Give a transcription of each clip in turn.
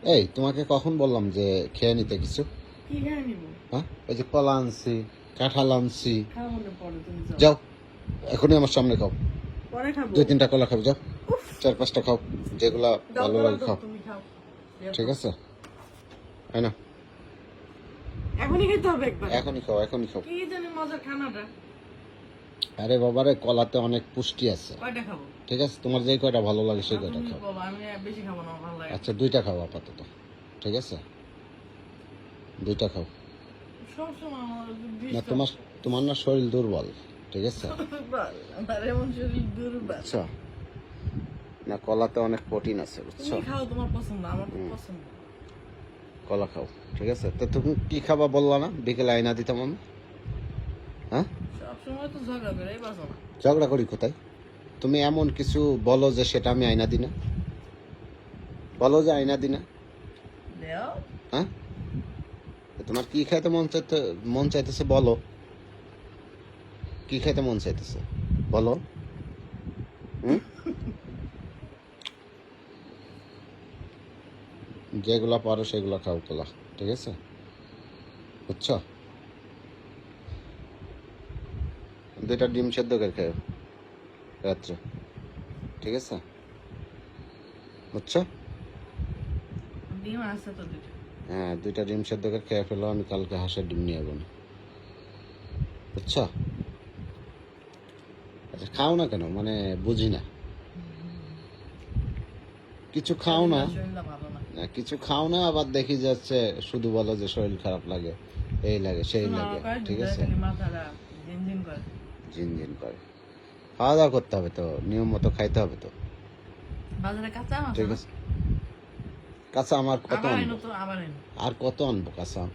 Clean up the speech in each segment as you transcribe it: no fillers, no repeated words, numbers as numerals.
এই তোমাকে কখন বললাম যে খেয়ে নিতে কিছু? কি খেয়ে নিব? হ্যাঁ, ওই যে কলা আনছি, কাঁঠাল আনছি। খাবো না, পরে তুমি যাও। যাও, এখনই আমার সামনে খাও। পরে খাবো। 2-3টা কলা খাও, যাও। উফ, 4-5টা খাও, যেগুলা দাও ভালো কলা লাগে দাও, খাও। তুমি খাও। যাও ঠিক খাও। আছে, তাই না? এখনই খেতে হবে একবার। এখনই খাও, এখনই খাও। কি জানি মজার খানাটা। আরে বাবারে, কলাতে অনেক পুষ্টি আছে। কয়টা খাবো? ঠিক আছে, তোমার যেই কয়টা ভালো লাগে সেই না, কয়টা তুমি খাও। বলো, আমি বেশি খাবো না, আমার ভালো লাগে। আচ্ছা, 2টা খাও আপাতত। ঠিক আছে, 2টা খাও। সবসময় আমার না, disturb তোমার তোমার না শরীর দুর্বল। ঠিক আছে, দুর্বল। আমার এমন শরীর দুর্বল। আচ্ছা। না, কলাতে অনেক প্রোটিন আছে, বুঝছো? তুমি খাও, তোমার পছন্দ, আমার তো পছন্দ। কলা খাও, ঠিক আছে। তো তুমি কি খাবা বললা না? বিকেলে আইনা দিতাম আমি। হ্যাঁ, সবসময় তো ঝগড়া করে, এই বাসো না। ঝগড়া করি কোথায়? তুমি এমন কিছু বলো যে সেটা আমি আইনা দিই না। বলো যে আইনা দিই না। দেও। হ্যাঁ, তোমার কি খাইতে মন চাইতেছে বলো। কি খাইতে মন চাইতেছে বলো। হুম, যেগুলা পারো সেগুলা খাও কলা। ঠিক আছে, বুঝছো? 2টা ডিম সেদ্ধ করে খাও রাত্রে। ঠিক আছে, বুঝছো? ডিম আছে তো দুটো। হ্যাঁ, 2টা ডিম সেদ্ধ করে খেয়ে ফেলো। আমি কালকে হাঁসের ডিম নিয়ে যাবো না, বুঝছো? আচ্ছা, খাও না কেন? মানে বুঝি না। কিছু খাও না, শরীরটা ভালো না। না কিছু খাও না, আবার দেখি যাচ্ছে শুধু বলো যে শরীর খারাপ লাগে, এই লাগে সেই শোনো, লাগে। আমার কয়েকদিন ঠিক ধরে আছে, খালি মাথাটা ঝিনঝিন করে। ঝিনঝিন করে। খাওয়া দাওয়া করতে হবে তো, নিয়ম মতো খাইতে হবে তো। বাজারে কাঁচা আম আছে ঠিক না? আছে, কাঁচা আম আর কত আবার আনবো? আইনো তো, আবার আইনো। আর কত আনবো কাঁচা আম?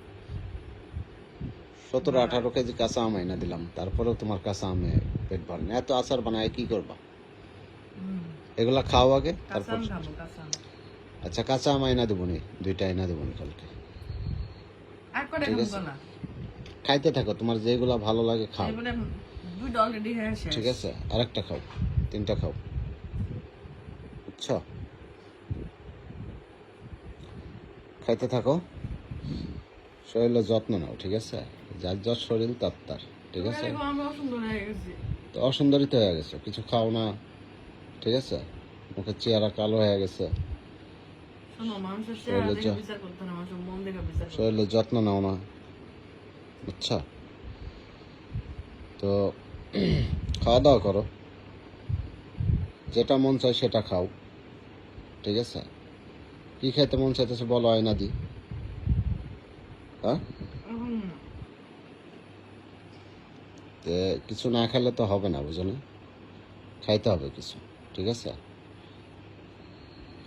17-18 কেজি কাঁচা আম আইনা দিলাম, তারপরেও তোমার কাঁচা আমে পেট ভরে না। এত আচার বানায় কি করবা? হুম, এগুলা খাও আগে, কাঁচা তারপর। আম খাবো, কাঁচা আম। আচ্ছা, কাঁচা আম আইনা দেবো নি, 2টা আইনা দেবো নি কালকে। আর কটা ঠিক খাবো আছে, কলা? খাইতে থাকো, তোমার যেগুলা ভালো লাগে খাও। এবারে দুইটা অলরেডি হয়ে শেষ। ঠিক আছে, আরেকটা খাও, 3টা খাও, বুঝছো? খাইতে থাকো, শরীরের যত্ন নাও। ঠিক আছে, যার যার শরীর তার। ঠিক তুমি আছে, দেখো আমরা অসুন্দর হয়ে গেছি। তো অসুন্দরই তো হয়ে গেছে, কিছু খাও না। ঠিক আছে, মুখের চেহারা কালো হয়ে গেছে। শোনো, মানুষের চেহারা শরীরের দেখে বিচার করতে না, মানুষের মন দেখে বিচার করতে। শরীরের যত্ন নাও না, বুঝছো? তো খাওয়া দাওয়া করো, যেটা মন চায় সেটা খাও। ঠিক আছে, কি খাইতে মন চাইতেছে বলো, আয়না দি। হ্যাঁ, এখন না। তে কিছু না খেলে তো হবে না, বুঝো না? খাইতে হবে কিছু। ঠিক আছে,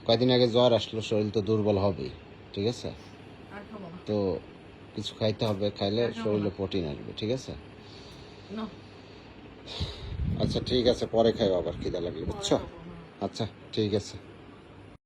কয়দিন আগে জ্বর আসলো, শরীর তো দুর্বল হবেই। ঠিক আছে, আর খাবো না। তো কিছু খাইতে হবে, খাইলে আর খাবো শরীরে না। প্রোটিন আসবে। ঠিক আছে, না, আচ্ছা ঠিক আছে, পরে খাইও আবার খিদা লাগলে, পরে বুঝছো? খাবো, হ্যাঁ। আচ্ছা ঠিক আছে।